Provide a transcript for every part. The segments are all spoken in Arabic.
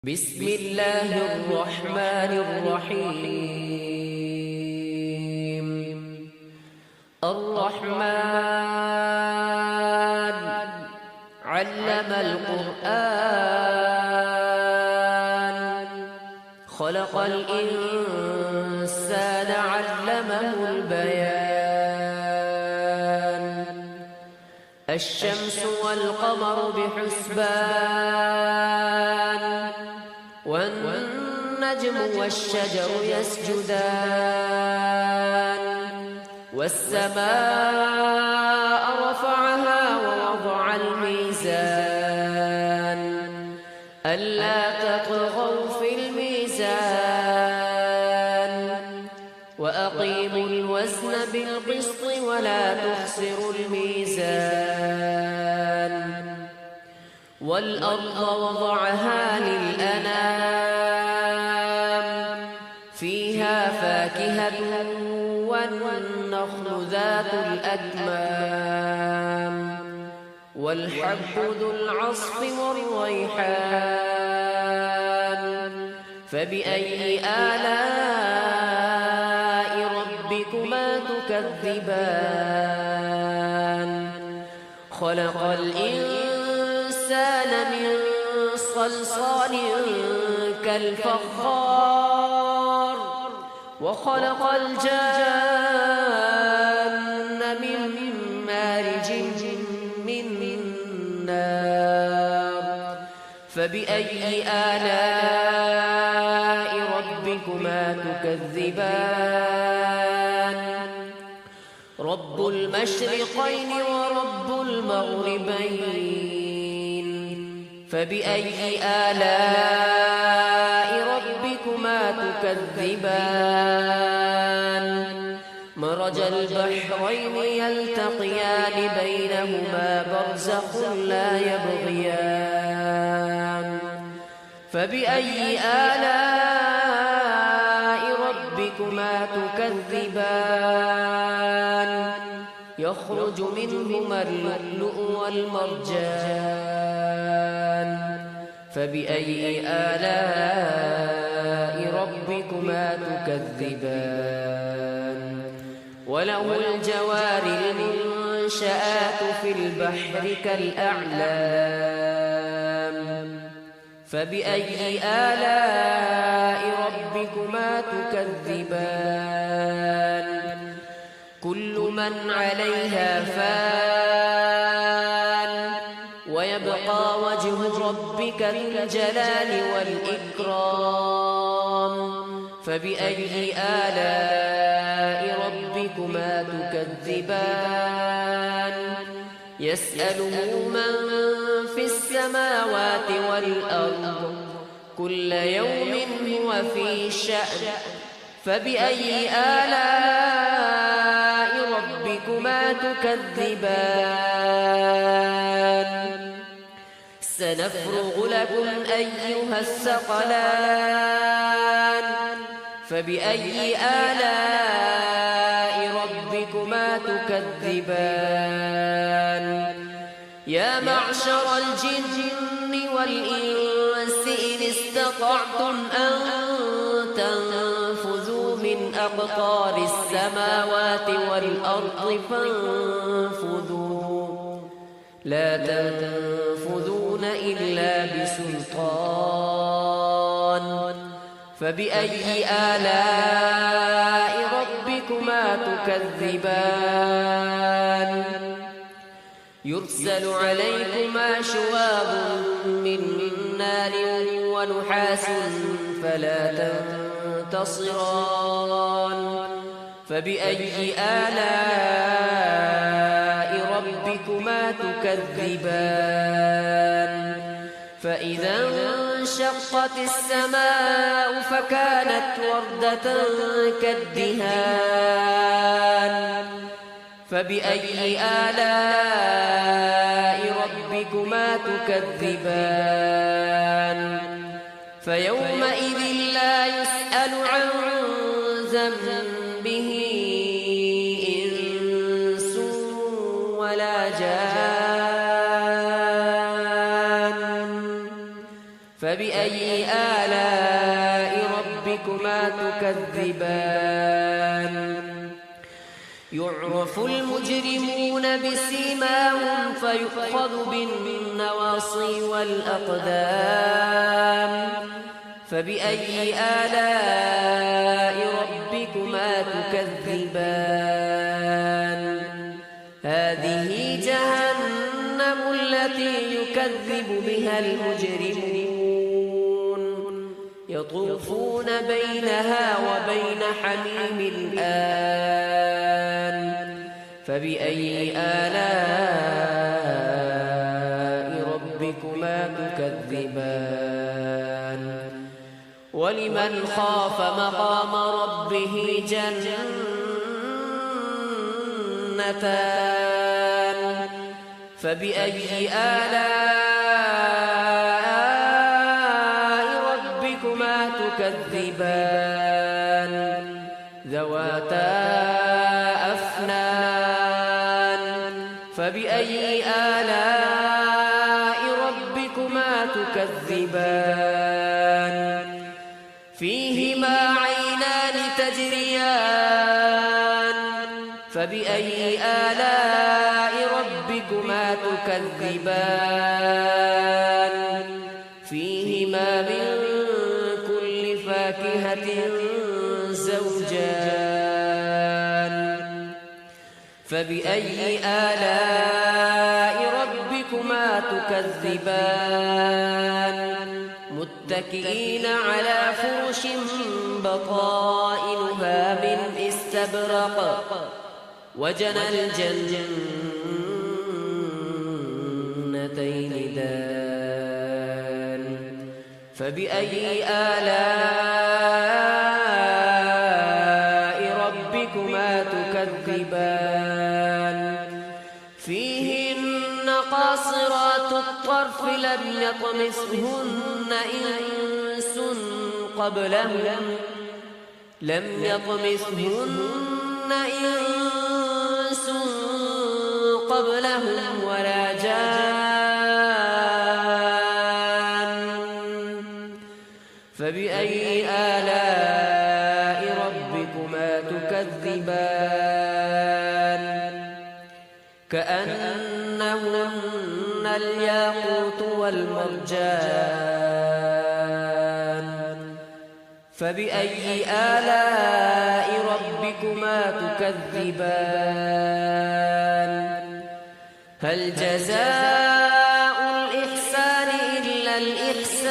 بسم الله الرحمن الرحيم. الرحمن علم القرآن خلق الإنسان علمه البيان الشمس والقمر بحسبان والنجم والشجر يسجدان والسماء رفعها ووضع الميزان ألا تطغوا في الميزان وأقيموا الوزن بالقسط ولا تخسروا الميزان والأرض وضعها للأنام فيها فاكهة والنخل ذات الأكمام والحب ذو العصف والريحان فبأي آلاء ربكما تكذبان خلق الإنسان من صلصال كالفخار وخلق الجان من مارج من نار فبأي آلاء ربكما تكذبان رب المشرقين ورب المغربين فبأي آلاء ربكما تكذبان مرج البحرين يلتقيان بينهما برزخ لا يبغيان فبأي آلاء ربكما تكذبان يخرج منهما اللؤلؤ والمرجان فبأي آلاء ربكما تكذبان وله الجوار المنشآت في البحر كالأعلام فبأي آلاء ربكما تكذبان كل من عليها فان ويبقى وجه ربك ذو الجلال والإكرام فبأي آلاء ربكما تكذبان يسأله من في السماوات والأرض كل يوم هو في شأن فبأي آلاء ربكما تكذبان سنفرغ لكم أيها الثقلان فبأي آلاء ربكما تكذبان يا معشر الجن والإنس إن استطعتم أن تنفذوا من أقطار السماوات والأرض فانفذوا لا تنفذون إلا بسلطان فبأي آلاء ربكما تكذبان يرسل عليكما شواظ من نار ونحاس فلا تنتصران فبأي آلاء ربكما تكذبان فإذا انشقت السماء فكانت وردة كالدهان فبأي آلاء ربكما تكذبان فيومئذ لا يسأل عن ذنبه إنس ولا جان فبأي آلاء ربكما تكذبان يعرف المجرمون بسيماهم فيؤخذ بالنواصي والأقدام فبأي آلاء ربكما تكذبان هذه جهنم التي يكذب بها المجرمون يطوفون بينها وبين حميم آن فبأي آلاء ربكما تكذبان ولمن خاف مقام ربه جنتان فبأي آلاء ربكما تكذبان ذواتا أفنان فبأي آلاء ربكما تكذبان فيهما عينان تجريان فبأي آلاء ربكما تكذبان فيهما من كل فاكهة زوجان فبأي آلاء ربكما تكذبان متكئين على فرش بطائنها من استبرق وجنى الجنتين دان فبأي آلاء ربكما تكذبان فيهن قاصرات الطرف لم يطمثهن إنس قبلهم ولا جان فبأي آلاء ربكما تكذبان كأنهن الياقوت والمرجان فبأي آلاء ربكما تكذبان هل جزاء الإحسان إلا الإحسان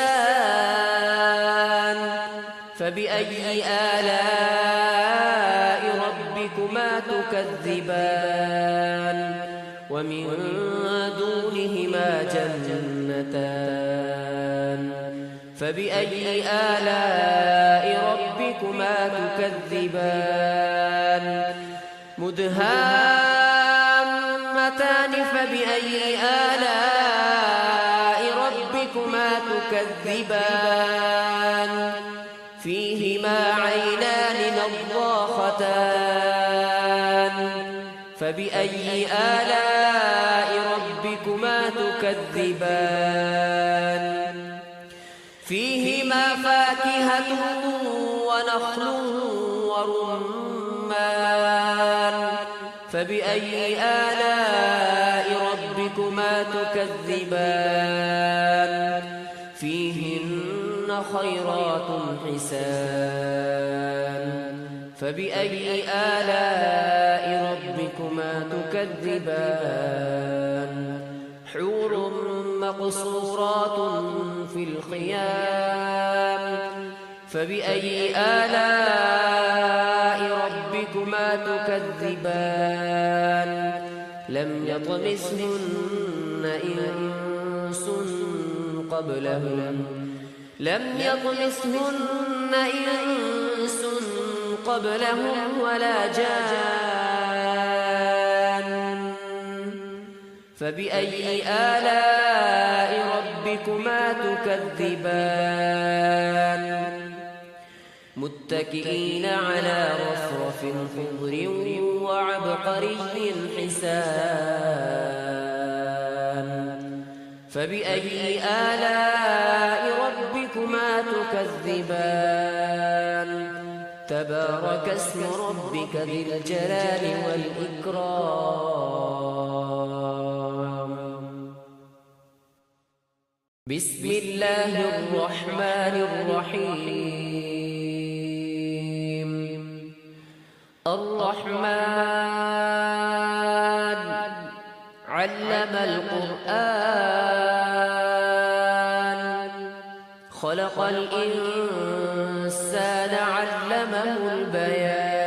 فبأي آلاء ربكما تكذبان ومن دونهما جنتان فبأي آلاء ربكما تكذبان مدهامتان فبأي آلاء ربكما تكذبان فيهما عينان نضاختان فبأي آلاء ربكما تكذبان فيهما فاكهة ونخل ورمان فبأي آلاء ربكما تكذبان فيهن خيرات حسان فبأي آلاء ربكما تكذبان حور مقصورات في الخيام فبأي آلاء ربكما تكذبان لم يطمثهن إنس قبلهم ولا جان فبأي آلاء ربكما تكذبان متكئين على رفرف خضر وعبقري حسان فبأي آلاء ربكما تكذبان تكذبان تبارك اسم ربك ذي الجلال والإكرام بسم الله الرحمن الرحيم الرحمن علم القرآن خلق الإنسان علمه البيان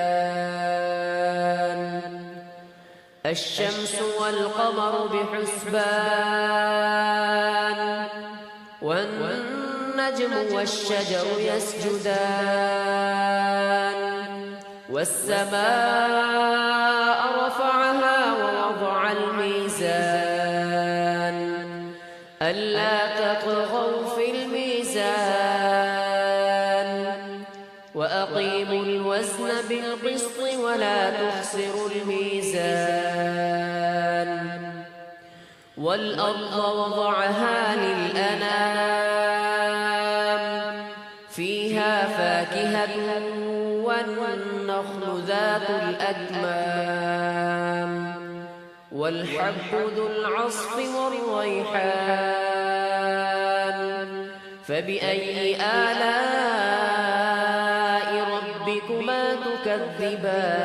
الشمس والقمر بحسبان والنجم والشجر يسجدان والسماء رفعها ووضع الميزان ألا تطغوا في الميزان وأقيموا الوزن بالقسط ولا تخسروا الميزان والأرض وضعها للأنام فيها فاكهة والنخل ذات الأكمام والحب ذو العصف والريحان فبأي آلاء ربكما تكذبان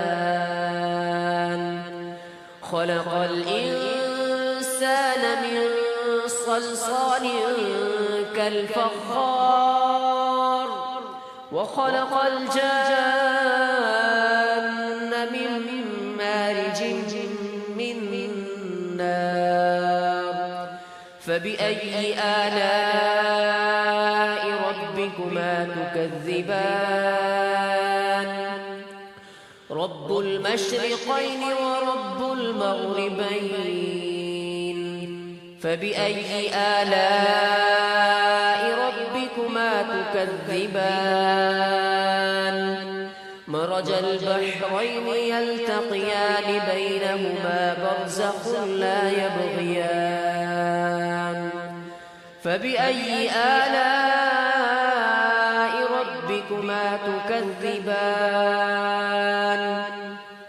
خلق الإنسان من صلصال كالفخار وخلق الجان من مارج من نار فبأي آلاء ربكما تكذبان رب المشرقين ورب المغربين فبأي آلاء ربكما تكذبان مرج البحرين يلتقيان بينهما برزخ لا يبغيان فبأي آلاء ربكما تكذبان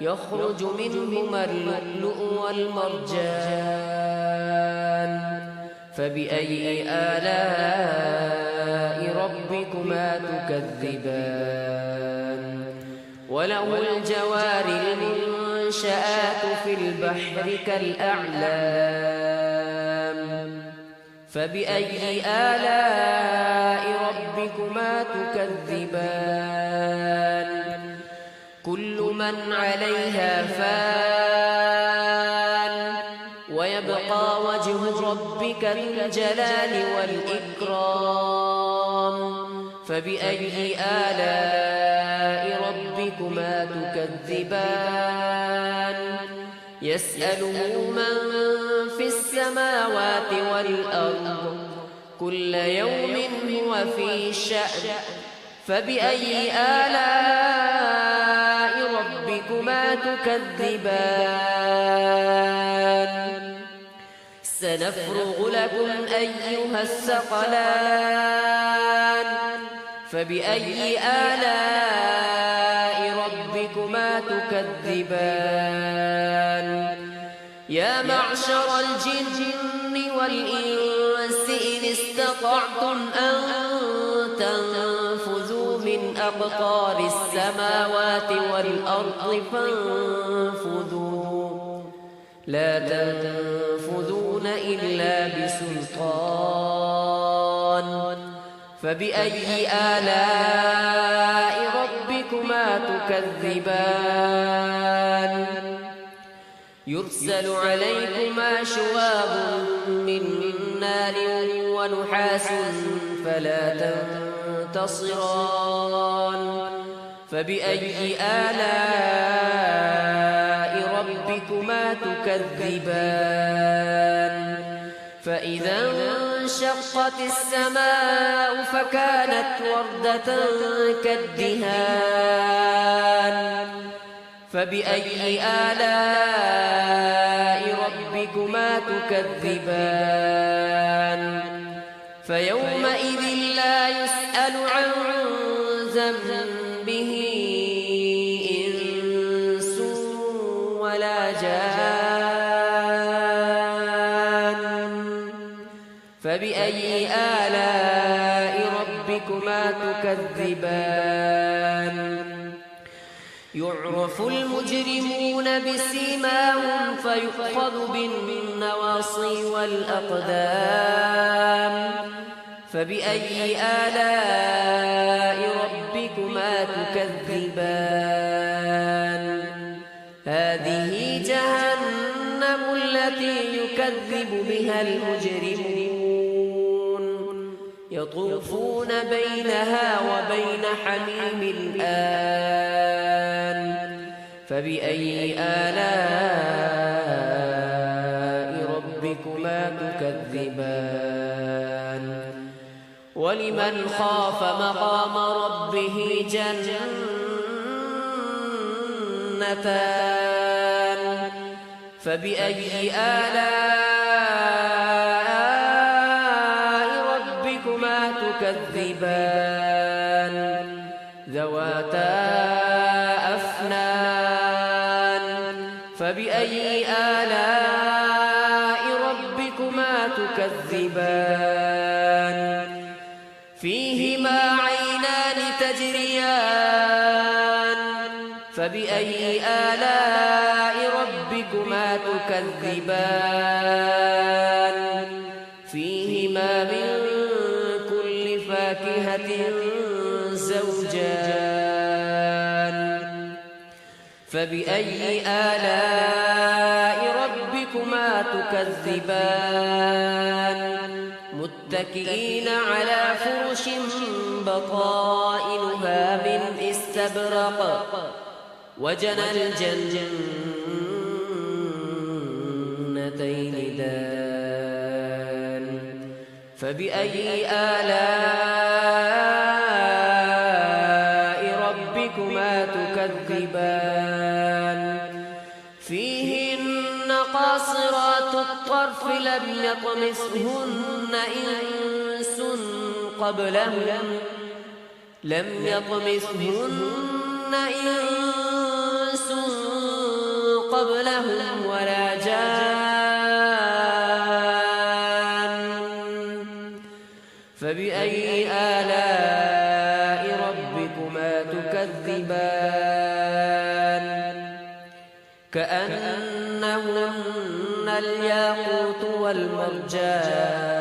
يخرج منهما اللؤلؤ والمرجان فبأي آلاء ربكما تكذبان وله الجوار المنشآت في البحر كالأعلام فبأي آلاء ربكما تكذبان كل من عليها فان ويبقى وجه ربك ذو الجلال والإكرام فبأي آلاء ربكما تكذبان يسأله من في السماوات والأرض كل يوم هو في شأن فبأي آلاء ربكما تكذبان سنفرغ لكم أيها الثقلان فبأي آلاء ربكما تكذبان يا معشر الجن والإنس إن استطعتم أن تنفذوا من أقطار السماوات والأرض فانفذوا لا تنفذون إلا بسلطان فبأي آلاء ربكما تكذبان يرسل عليكما شواب من نار ونحاس فلا تنتصران فبأي آلاء ربكما تكذبان فإذا انشقت السماء فكانت وردة كالدهان فبأي آلاء ربكما تكذبان فيومئذ لا يسأل عن ذنبه إنس ولا جان فبأي آلاء ربكما تكذبان يعرف المجرمون بسيماهم فيؤخذ بالنواصي والأقدام فبأي آلاء ربكما تكذبان هذه جهنم التي يكذب بها المجرمون يطوفون بينها وبين حميم آن فبأي آلاء ربكما تكذبان ولمن خاف مقام ربه جنتان فبأي آلاء ربكما تكذبان ذواتا أفنان فبأي آلاء ربكما تكذبان فيهما عينان تجريان فبأي آلاء ربكما تكذبان فيهما من كل فاكهة زوجان فبأي آلاء ربكما تكذبان متكئين على فرش بطائنها من استبرق وجنى الجنتين دان فبأي آلاء ربكما تكذبان فيهن قاصرات الطرف لم يطمثهن إنس قبلهم ولا جان فبأي آلاء ربكما تكذبان كأنهن الياقوت والمرجان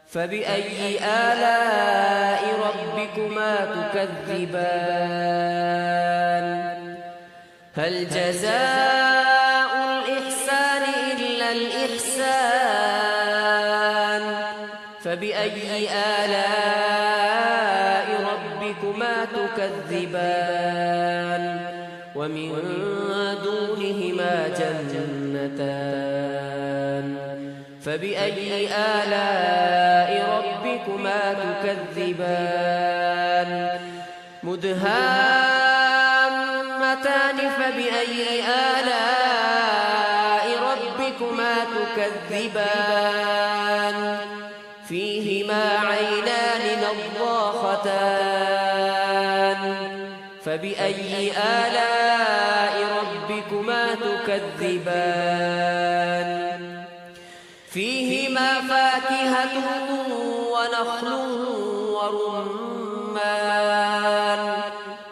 فبأي آلاء ربكما تكذبان هل جزاء الإحسان إلا الإحسان فبأي آلاء ربكما تكذبان ومن دونهما جنتان فبأي آلاء ربكما تكذبان مدهامتان فبأي آلاء ربكما تكذبان فيهما عينان نضاختان فبأي آلاء ربكما تكذبان فيهما فاكهة ونخل ورمان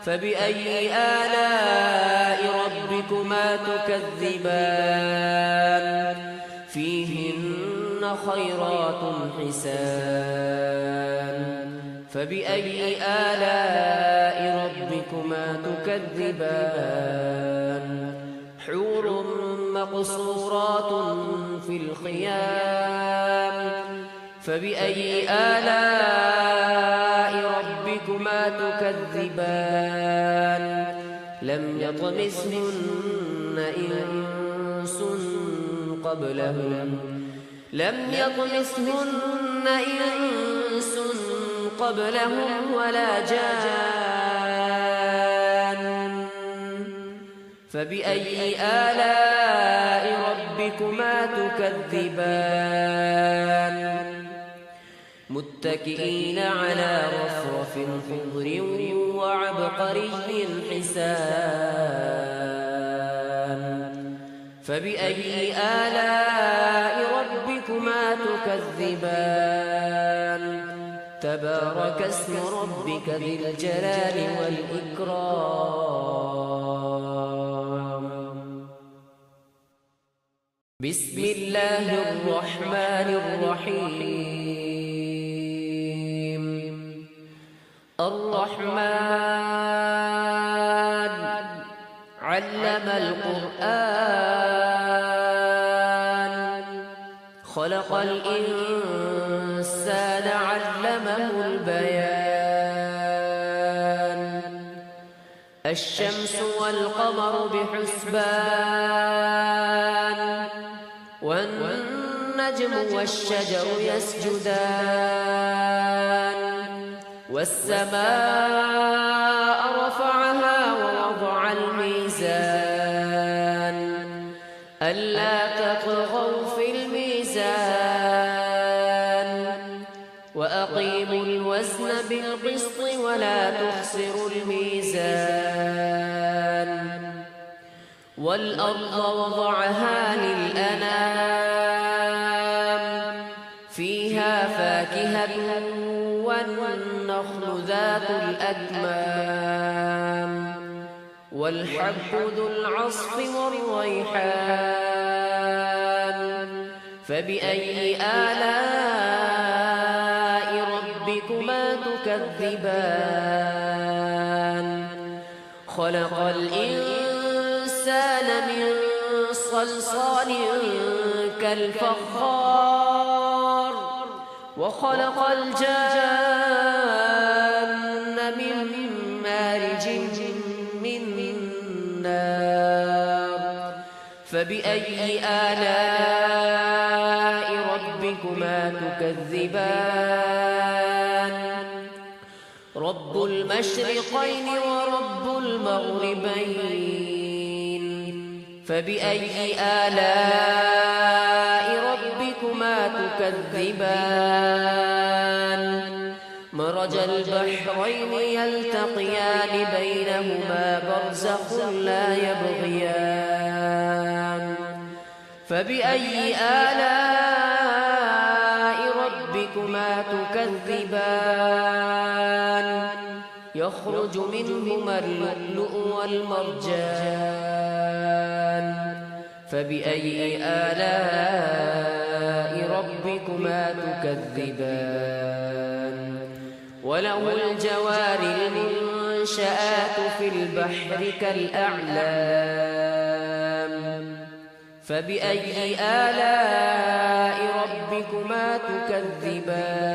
فبأي آلاء ربكما تكذبان فيهن خيرات حسان فبأي آلاء ربكما تكذبان حور مقصورات في الخيام فبأي آلاء ربكما تكذبان لم يطمثهن إنس قبلهم ولا جان فبأي آلاء ربكما تكذبان متكئين على رفرف خضر وعبقري حسان فبأي آلاء ربكما تكذبان تبارك اسم ربك ذي الجلال والإكرام بسم الله الرحمن الرحيم الرحمن علم القرآن خلق الإنسان علمه البيان الشمس والقمر بحسبان والنجم والشجر يسجدان والسماء رفعها ووضع الميزان ألا تطغوا في الميزان وأقيموا الوزن بالقسط ولا تخسروا الميزان والأرض وضعها للأنام فيها فاكهة والنخل ذات الأكمام والحب ذو العصف والريحان فبأي آلاء ربكما تكذبان خلق الإنسان من صلصال كالفخار وخلق الجان من مارج من نار فبأي آلاء ربكما تكذبان رب المشرقين ورب المغربين فبأي آلاء ربكما تكذبان مرج البحرين يلتقيان بينهما برزخ لا يبغيان فبأي آلاء ربكما تكذبان يخرج منهما اللؤلؤ والمرجان فبأي آلاء ربكما تكذبان وله الجوار المنشآت في البحر كالأعلام فبأي آلاء ربكما تكذبان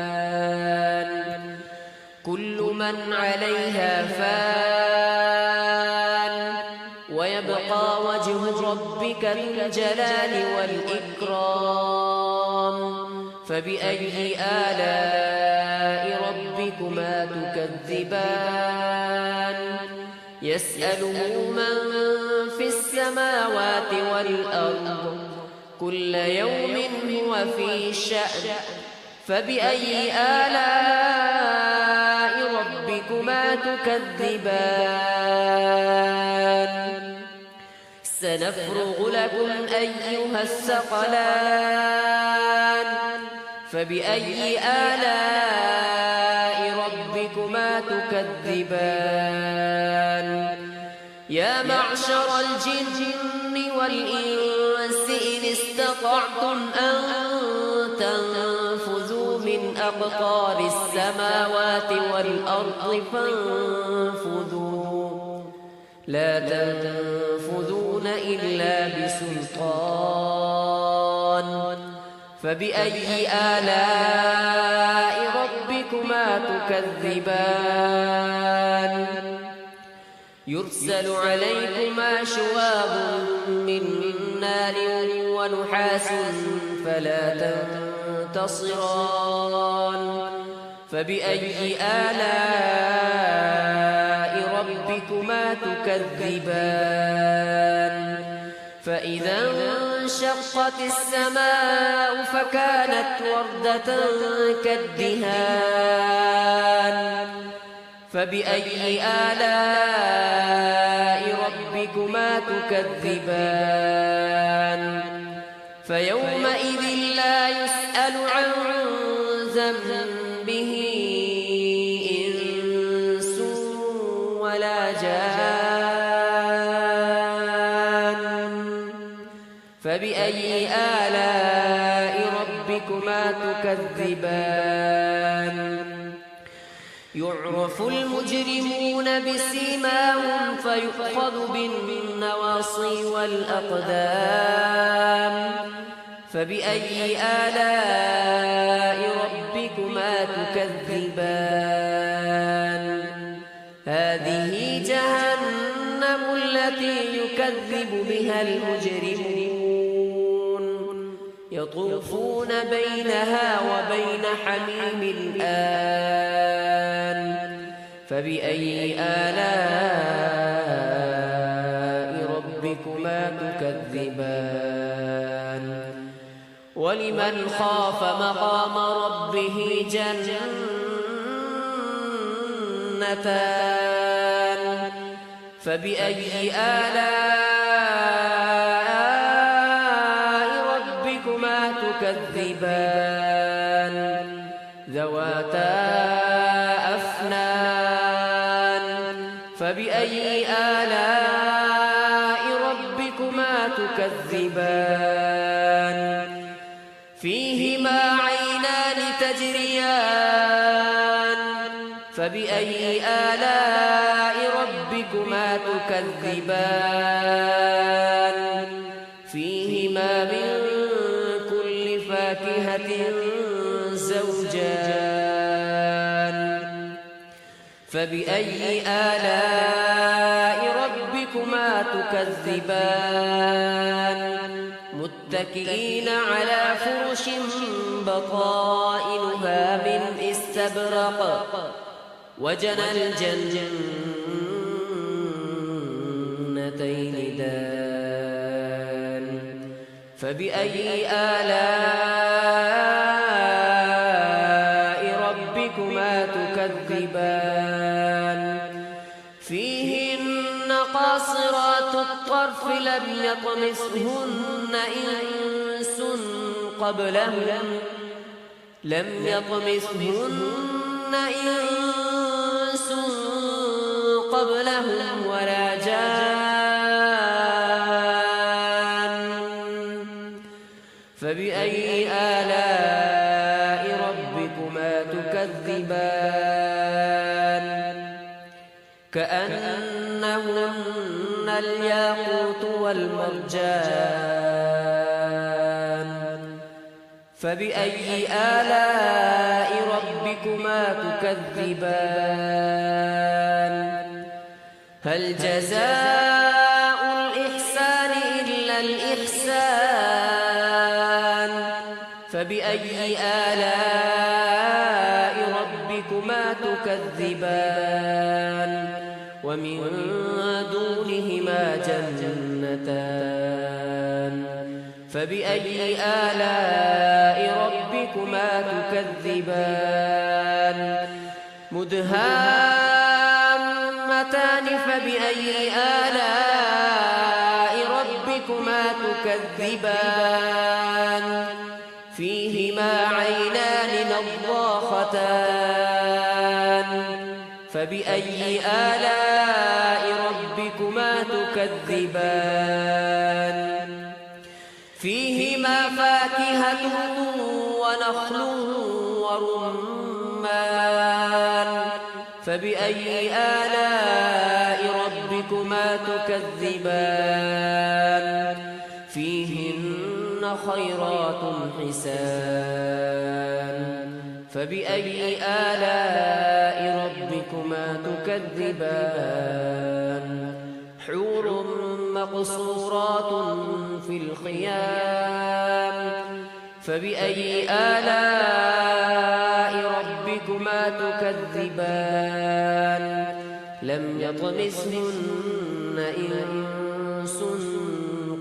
كل من عليها فان ويبقى وجه ربك ذو الجلال والإكرام فبأي آلاء ربكما تكذبان يسأله من في السماوات والأرض كل يوم هو في شأن فبأي آلاء ربكما تكذبان سنفرغ لكم أيها الثقلان فبأي آلاء ربكما تكذبان يا معشر الجن والإنس إن استطعتم أن تنفذوا من أقطار السماوات والأرض فانفذوا لا تنفذون إلا بسلطان فبأي آلاء ربكما تكذبان يرسل عليكما شواظ من نار ونحاس فلا تنتصران فبأي آلاء ربكما تكذبان فإذا انشقت السماء فكانت وردة كالدهان فبأي آلاء ربكما تكذبان فيومئذ لا يسأل عن ذنبه إنس ولا جان فبأي آلاء ربكما تكذبان يعرف المجرمون بسيماهم فيؤخذ بالنواصي والأقدام فبأي آلاء ربكما تكذبان هذه جهنم التي يكذب بها المجرمون يطوفون بينها وبين حميم آن فبأي آلاء ربكما تكذبان ولمن خاف مقام ربه جنتان فبأي آلاء ربكما تكذبان ذواتا أفنان فبأي آلاء ربكما تكذبان فيهما عينان تجريان فبأي آلاء ربكما تكذبان فيهما من كل فاكهة زوجان فبأي آلاء ربكما تكذبان متكئين على فرش بطائنها من استبرق وجنى الجنتين دان فبأي آلاء ربكما تكذبان فيهن قاصرات الطرف لم يطمثهن إنس قبلهم ولا جان فبأي آلاء ربكما تكذبان كأنهن الياقوت والمرجان فبأي آلاء ربكما تكذبان هل جزاء الإحسان إلا الإحسان فبأي آلاء ربكما تكذبان ومن دونهما جنتان فبأي آلاء ربكما تكذبان مدهامتان فبأي آلاء ربكما تكذبان فيهما عينان نضاختان فبأي آلاء ربكما تكذبان فيهما فاكهة ونخل ورمان فبأي آلاء ربكما تكذبان فيهن خيرات حسان فبأي آلاء ربكما تكذبان حور مقصورات في الخيام فبأي آلاء ربكما تكذبان لم يطمثهن إنس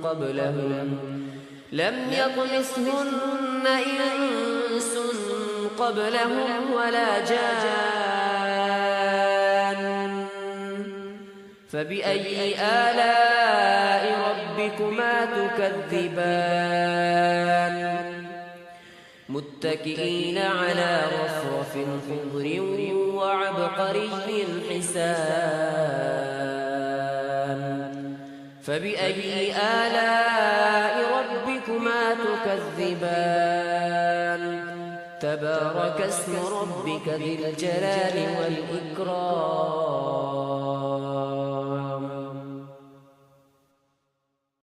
قبلهم لم يطمثهن إنس قبلهم ولا جان فبأي آلاء ربكما تكذبان متكئين على رفرف خضر وعبقري حسان فبأي آلاء ربكما تكذبان تبارك اسم ربك ذي الجلال والإكرام